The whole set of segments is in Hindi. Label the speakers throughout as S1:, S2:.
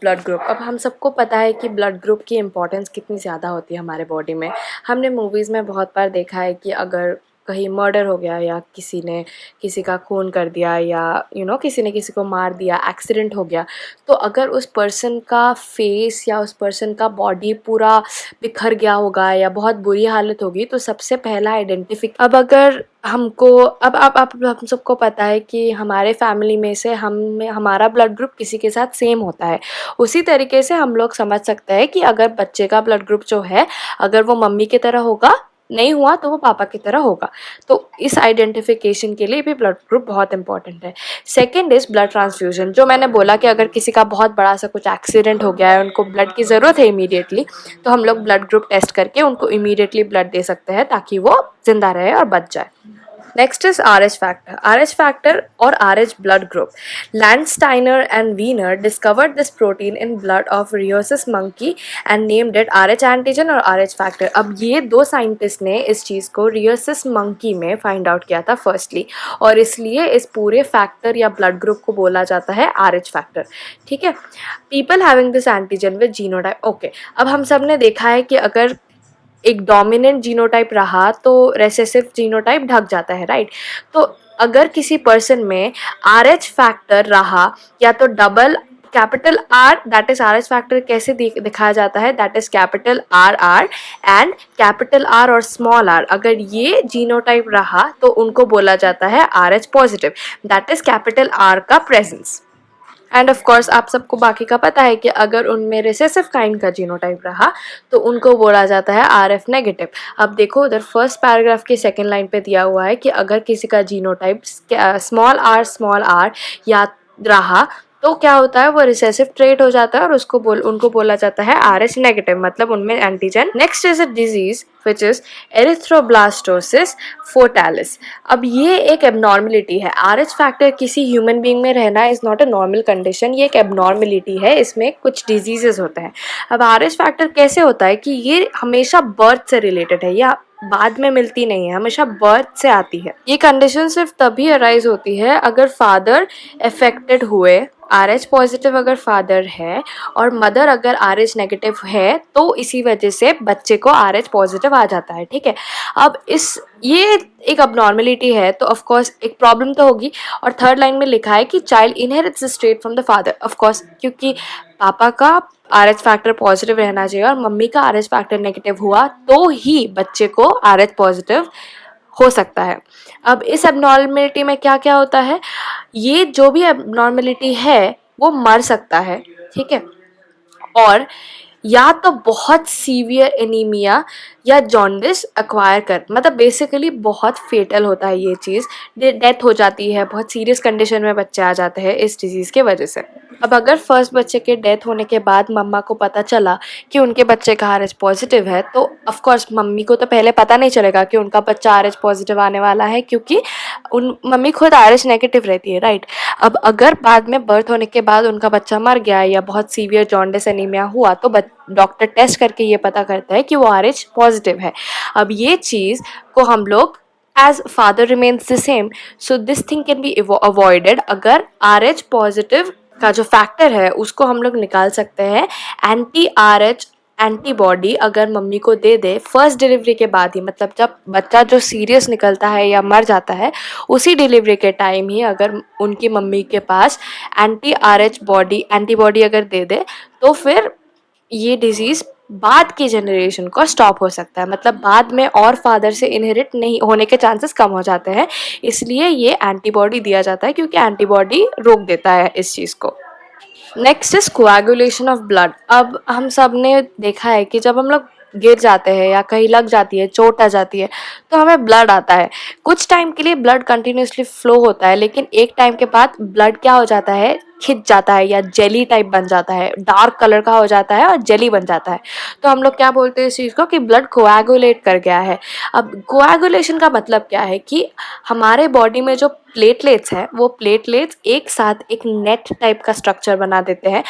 S1: Blood group. अब हम सबको पता है कि ब्लड ग्रुप की इम्पोर्टेंस कितनी ज़्यादा होती है हमारे बॉडी में। हमने मूवीज़ में बहुत बार देखा है कि अगर कहीं मर्डर हो गया या किसी ने किसी का खून कर दिया या किसी ने किसी को मार दिया, एक्सीडेंट हो गया, तो अगर उस पर्सन का फेस या उस पर्सन का बॉडी पूरा बिखर गया होगा या बहुत बुरी हालत होगी, तो सबसे पहला अब अगर हमको अब हम सबको पता है कि हमारे फैमिली में से हमारा ब्लड ग्रुप किसी के साथ सेम होता है। उसी तरीके से हम लोग समझ सकते हैं कि अगर बच्चे का ब्लड ग्रुप जो है, अगर वो मम्मी की तरह होगा, नहीं हुआ तो वो पापा की तरह होगा। तो इस आइडेंटिफिकेशन के लिए भी ब्लड ग्रुप बहुत इंपॉर्टेंट है। Second is blood transfusion. जो मैंने बोला कि अगर किसी का बहुत बड़ा सा कुछ एक्सीडेंट हो गया है, उनको ब्लड की ज़रूरत है इमीडिएटली, तो हम लोग ब्लड ग्रुप टेस्ट करके उनको इमीडिएटली ब्लड दे सकते हैं ताकि वो ज़िंदा रहे और बच जाए। Next is RH factor. RH factor or RH blood group. Landsteiner and Wiener discovered this protein in blood of rhesus monkey and named it RH antigen और RH factor. अब ये दो साइंटिस्ट ने इस चीज़ को rhesus monkey में फाइंड आउट किया था फर्स्टली, और इसलिए इस पूरे फैक्टर या ब्लड ग्रुप को बोला जाता है RH फैक्टर। ठीक है, people having this antigen with genotype. Okay, अब हम सब ने देखा है कि अगर एक डोमिनेंट जीनोटाइप रहा तो रेसेसिव जीनोटाइप ढक जाता है, राइट। तो अगर किसी पर्सन में RH फैक्टर रहा, या तो double capital R, that is RH factor कैसे दिखाया जाता है, that is capital RR and capital R और स्मॉल r, अगर ये जीनोटाइप रहा तो उनको बोला जाता है RH positive, that is capital R का प्रेजेंस। एंड ऑफ कोर्स आप सबको बाकी का पता है कि अगर उनमें रिसेसिव काइंड का जीनोटाइप रहा तो उनको बोला जाता है RF नेगेटिव। अब देखो उधर फर्स्ट पैराग्राफ के सेकंड लाइन पे दिया हुआ है कि अगर किसी का जीनोटाइप स्मॉल r या रहा तो क्या होता है, वो रिसेसिव ट्रेट हो जाता है और उनको बोला जाता है RH नेगेटिव, मतलब उनमें antigen. Next is a disease which is erythroblastosis fetalis. अब ये एक एबनॉर्मेलिटी है। RH फैक्टर किसी ह्यूमन बीइंग में रहना is not a normal condition, ये एक एबनॉर्मेलिटी है, इसमें कुछ डिजीजेस होते हैं। अब RH फैक्टर कैसे होता है कि ये हमेशा बर्थ से रिलेटेड है या बाद में मिलती नहीं है, हमेशा बर्थ से आती है। ये कंडीशन सिर्फ तभी अराइज होती है अगर फादर अफेक्टेड हुए, RH पॉजिटिव अगर फादर है और मदर अगर RH नेगेटिव है, तो इसी वजह से बच्चे को RH पॉजिटिव आ जाता है। ठीक है, अब ये एक अबनॉर्मेलिटी है तो ऑफ कोर्स एक प्रॉब्लम तो होगी। और थर्ड लाइन में लिखा है कि child inherits the trait from the father. Of course क्योंकि पापा का RH फैक्टर पॉजिटिव रहना चाहिए और मम्मी का RH फैक्टर नेगेटिव हुआ तो ही बच्चे को RH पॉजिटिव हो सकता है। अब इस एबनॉर्मेलिटी में क्या क्या होता है, ये जो भी एबनॉर्मेलिटी है वो मर सकता है, ठीक है, और या तो बहुत सीवियर एनीमिया या जॉन्डिस एक्वायर कर, मतलब बेसिकली बहुत फेटल होता है ये चीज़, डेथ हो जाती है, बहुत सीरियस कंडीशन में बच्चे आ जाते हैं इस डिजीज़ के वजह से। अब अगर फर्स्ट बच्चे के डेथ होने के बाद मम्मा को पता चला कि उनके बच्चे का RH पॉजिटिव है, तो ऑफ कोर्स मम्मी को तो पहले पता नहीं चलेगा कि उनका बच्चा RH पॉजिटिव आने वाला है, क्योंकि मम्मी खुद RH नेगेटिव रहती है, राइट। अब अगर बाद में बर्थ होने के बाद उनका बच्चा मर गया या बहुत सीवियर जॉन्डिस एनीमिया हुआ, तो डॉक्टर टेस्ट करके ये पता करता है कि वो RH पॉजिटिव है। अब ये चीज़ को हम लोग as father remains the same, so this thing can be avoided अगर RH पॉजिटिव का जो फैक्टर है उसको हम लोग निकाल सकते हैं। anti-RH एंटीबॉडी अगर मम्मी को दे दे फर्स्ट डिलीवरी के बाद ही, मतलब जब बच्चा जो सीरियस निकलता है या मर जाता है उसी डिलीवरी के टाइम ही अगर उनकी मम्मी के पास anti-RH एंटीबॉडी अगर दे दे, तो फिर ये डिजीज़ बाद की जनरेशन को स्टॉप हो सकता है, मतलब बाद में और फादर से इनहेरिट नहीं होने के चांसेस कम हो जाते हैं। इसलिए ये एंटीबॉडी दिया जाता है क्योंकि एंटीबॉडी रोक देता है इस चीज़ को। Next is coagulation of blood. अब हम सब ने देखा है कि जब हम लोग गिर जाते हैं या कहीं लग जाती है, चोट आ जाती है, तो हमें ब्लड आता है। कुछ टाइम के लिए ब्लड कंटिन्यूसली फ्लो होता है, लेकिन एक टाइम के बाद ब्लड क्या हो जाता है, खिंच जाता है या जेली टाइप बन जाता है, डार्क कलर का हो जाता है और जेली बन जाता है। तो हम लोग क्या बोलते हैं इस चीज़ को कि ब्लड कोएगुलेट कर गया है। अब कोएगुलेशन का मतलब क्या है कि हमारे बॉडी में जो प्लेटलेट्स है वो प्लेटलेट्स एक साथ एक नेट टाइप का स्ट्रक्चर बना देते हैं।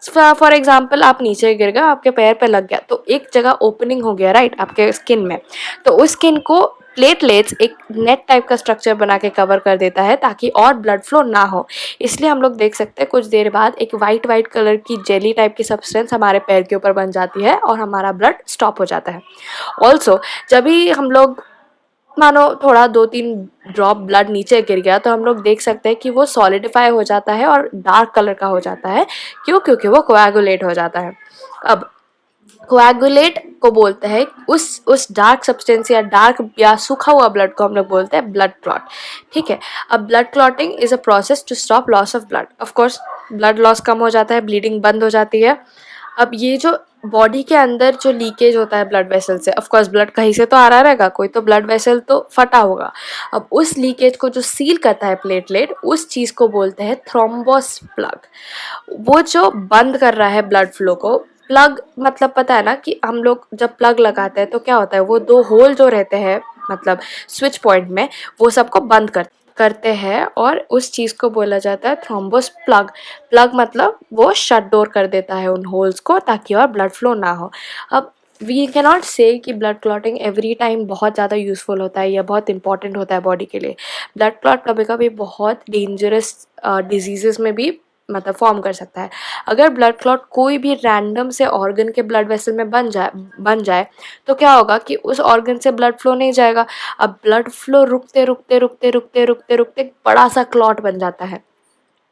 S1: फॉर एग्जाम्पल आप नीचे गिर गए, आपके पैर पे लग गया तो एक जगह ओपनिंग हो गया, राइट, आपके स्किन में, तो उस स्किन को प्लेटलेट्स एक नेट टाइप का स्ट्रक्चर बना के कवर कर देता है ताकि और ब्लड फ्लो ना हो। इसलिए हम लोग देख सकते हैं कुछ देर बाद एक वाइट वाइट कलर की जेली टाइप की सब्सटेंस हमारे पैर के ऊपर बन जाती है और हमारा ब्लड स्टॉप हो जाता है। ऑल्सो जब भी हम लोग मानो थोड़ा 2-3 ड्रॉप ब्लड नीचे गिर गया तो हम लोग देख सकते हैं कि वो सॉलिडिफाई हो जाता है और डार्क कलर का हो जाता है। क्यों? क्योंकि वो कोएगुलेट हो जाता है। अब कोएगुलेट को बोलते हैं उस डार्क सब्सटेंस या डार्क या सूखा हुआ ब्लड को हम लोग बोलते हैं ब्लड क्लॉट। ठीक है। अब blood clotting is a process to stop loss of blood. Of course blood loss कम हो जाता है, ब्लीडिंग बंद हो जाती है। अब ये जो बॉडी के अंदर जो लीकेज होता है ब्लड वेसल से, ऑफ कोर्स ब्लड कहीं से तो आ रहा रहेगा, कोई तो ब्लड वेसल तो फटा होगा। अब उस लीकेज को जो सील करता है प्लेटलेट, उस चीज़ को बोलते हैं थ्रोम्बोस प्लग। वो जो बंद कर रहा है ब्लड फ्लो को, प्लग मतलब पता है ना कि हम लोग जब प्लग लगाते हैं तो क्या होता है, वो 2 होल जो रहते हैं मतलब स्विच पॉइंट में, वो सबको बंद करते हैं और उस चीज़ को बोला जाता है थ्रोम्बोस प्लग। प्लग मतलब वो शट डोर कर देता है उन होल्स को ताकि और ब्लड फ्लो ना हो। अब वी कैन नॉट से कि ब्लड क्लॉटिंग एवरी टाइम बहुत ज़्यादा यूज़फुल होता है या बहुत इंपॉर्टेंट होता है बॉडी के लिए। ब्लड क्लॉट कभी कभी बहुत डेंजरस डिजीज़ में भी मतलब फॉर्म कर सकता है। अगर ब्लड क्लॉट कोई भी रैंडम से ऑर्गन के ब्लड वेसल में बन जाए तो क्या होगा कि उस ऑर्गन से ब्लड फ्लो नहीं जाएगा। अब ब्लड फ्लो रुकते रुकते रुकते रुकते रुकते रुकते एक बड़ा सा क्लॉट बन जाता है।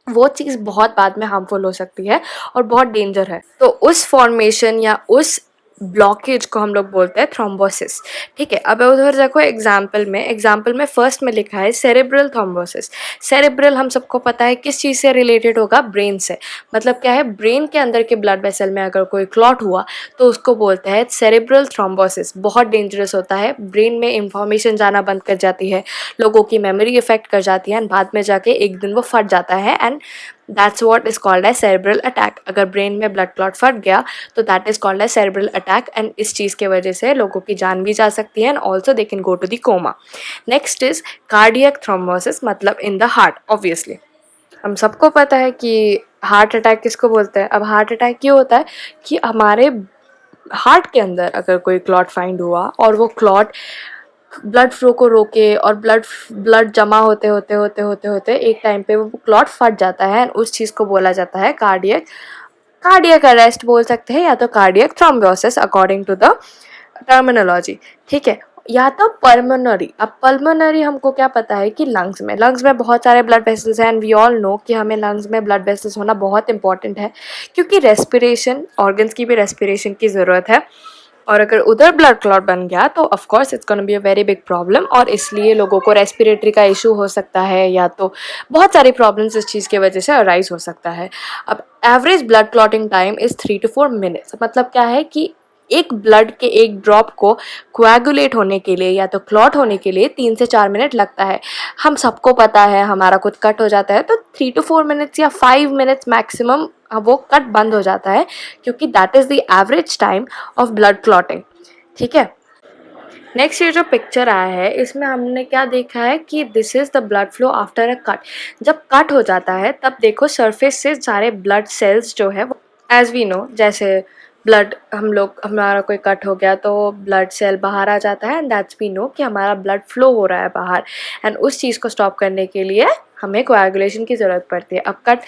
S1: वो चीज़ बहुत बाद में हार्मफुल हो सकती है और बहुत डेंजर है। तो उस फॉर्मेशन या उस ब्लॉकेज को हम लोग बोलते हैं थ्रोम्बोसिस। ठीक है। अब उधर देखो एग्जाम्पल में फर्स्ट में लिखा है सेरेब्रल थ्रोम्बोसिस। सेरेब्रल हम सबको पता है किस चीज़ से रिलेटेड होगा, ब्रेन से। मतलब क्या है, ब्रेन के अंदर के ब्लड वेसल में अगर कोई क्लॉट हुआ तो उसको बोलते हैं सेरेब्रल थ्रोम्बोसिस। बहुत डेंजरस होता है, ब्रेन में इंफॉर्मेशन जाना बंद कर जाती है, लोगों की मेमोरी इफेक्ट कर जाती है एंड बाद में जाके एक दिन वो फट जाता है and that's what is called as cerebral attack. अगर ब्रेन में ब्लड क्लॉट फट गया तो that is called as cerebral attack and इस चीज़ के वजह से लोगों की जान भी जा सकती है and also they can go to the coma. Next is cardiac thrombosis, मतलब इन द हार्ट। ऑब्वियसली हम सबको पता है कि हार्ट अटैक किसको बोलते हैं। अब हार्ट अटैक क्यों होता है कि हमारे हार्ट के अंदर अगर कोई क्लॉट फाइंड हुआ और वो क्लॉट ब्लड फ्लो को रोके और ब्लड जमा होते होते होते होते होते एक टाइम पे वो क्लॉट फट जाता है and उस चीज़ को बोला जाता है कार्डियक अरेस्ट बोल सकते हैं या तो cardiac thrombosis according to the terminology. ठीक है। या तो पल्मोनरी। अब पल्मोनरी हमको क्या पता है कि लंग्स में बहुत सारे ब्लड वेसल्स हैं एंड वी ऑल नो कि हमें लंग्स में ब्लड वेसल्स होना बहुत इंपॉर्टेंट है क्योंकि रेस्पिरेशन, ऑर्गन्स की भी रेस्पिरेशन की ज़रूरत है। और अगर उधर ब्लड क्लॉट बन गया तो of course it's gonna be a very big problem और इसलिए लोगों को रेस्पिरेटरी का इशू हो सकता है या तो बहुत सारी प्रॉब्लम्स इस चीज़ की वजह से अराइज हो सकता है। अब average blood clotting time is 3 to 4 minutes. मतलब क्या है कि एक ब्लड के एक ड्रॉप को कोएगुलेट होने के लिए या तो क्लॉट होने के लिए 3 से 4 मिनट लगता है। हम सबको पता है हमारा कुछ कट हो जाता है तो 3 to 4 मिनट्स या 5 मिनट्स मैक्सिमम वो कट बंद हो जाता है क्योंकि that is the average time of blood clotting. ठीक है। नेक्स्ट ये जो पिक्चर आया है इसमें हमने क्या देखा है कि this is the blood flow after a cut. जब कट हो जाता है तब देखो सरफेस से सारे ब्लड सेल्स जो है एज वी नो, जैसे ब्लड हमारा कोई कट हो गया तो ब्लड सेल बाहर आ जाता है एंड दैट्स वी नो कि हमारा ब्लड फ्लो हो रहा है बाहर एंड उस चीज़ को स्टॉप करने के लिए हमें कोएगुलेशन की ज़रूरत पड़ती है। अब कट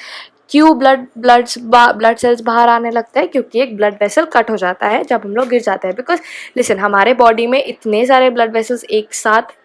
S1: क्यों ब्लड सेल्स बाहर आने लगता है, क्योंकि एक ब्लड वेसल कट हो जाता है जब हम लोग गिर जाते हैं। बिकॉज लिसन, हमारे बॉडी में इतने सारे ब्लड वेसल्स एक साथ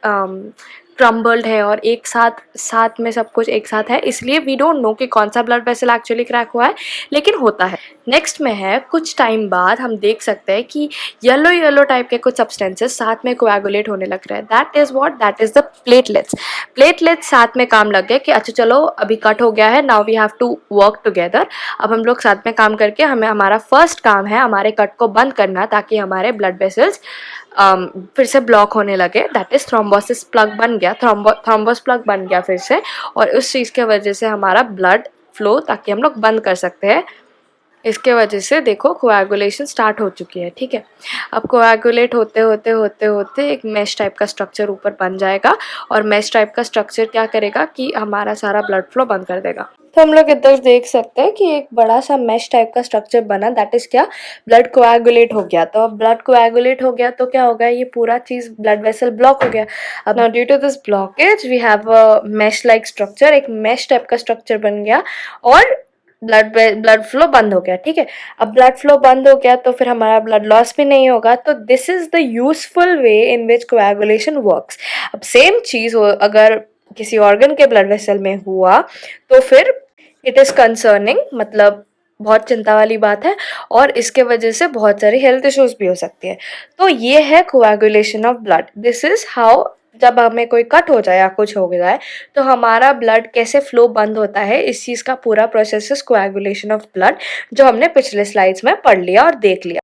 S1: क्रम्बल्ड है और एक साथ में सब कुछ एक साथ है, इसलिए वी डोंट नो कि कौन सा ब्लड वेसल एक्चुअली क्रैक हुआ है, लेकिन होता है। नेक्स्ट में है कुछ टाइम बाद हम देख सकते हैं कि येलो टाइप के कुछ सब्सटेंसेस साथ में कोएगुलेट होने लग रहे हैं। दैट इज़ द प्लेटलेट्स साथ में काम लग गए कि अच्छा चलो अभी कट हो गया है, now we have to work together. अब हम लोग साथ में काम करके हमारा फर्स्ट काम है हमारे कट को बंद करना ताकि हमारे ब्लड वेसल्स फिर से ब्लॉक होने लगे। दैट इज़ थ्रोम्बोसिस प्लग बन गया, थ्रोम्बोस प्लग बन गया फिर से, और उस चीज़ के वजह से हमारा ब्लड फ्लो ताकि हम लोग बंद कर सकते हैं इसके वजह से देखो कोएगुलेशन स्टार्ट हो चुकी है, ठीक है। अब कोएगुलेट होते एक मैश टाइप का स्ट्रक्चर ऊपर बन जाएगा और मैश टाइप का स्ट्रक्चर क्या करेगा कि हमारा सारा ब्लड फ्लो बंद कर देगा। तो हम लोग इधर देख सकते हैं कि एक बड़ा सा मैश टाइप का स्ट्रक्चर बना, दैट इज क्या, ब्लड कोएगुलेट हो गया। तो अब ब्लड कोएगुलेट हो गया तो क्या हो गया, ये पूरा चीज ब्लड वेसल ब्लॉक हो गया। अब now due to this blockage we have a mesh like structure, एक मैश टाइप का स्ट्रक्चर बन गया और ब्लड फ्लो बंद हो गया, ठीक है। अब ब्लड फ्लो बंद हो गया तो फिर हमारा ब्लड लॉस भी नहीं होगा। तो this is the useful way in which coagulation works. अब सेम चीज अगर किसी ऑर्गन के ब्लड वेसल में हुआ तो फिर इट इज कंसर्निंग, मतलब बहुत चिंता वाली बात है और इसके वजह से बहुत सारी हेल्थ इश्यूज भी हो सकती है। तो ये है coagulation of blood. This is how, जब हमें कोई कट हो जाए या कुछ हो जाए तो हमारा ब्लड कैसे फ्लो बंद होता है, इस चीज़ का पूरा process is coagulation of blood, जो हमने पिछले स्लाइड्स में पढ़ लिया और देख लिया।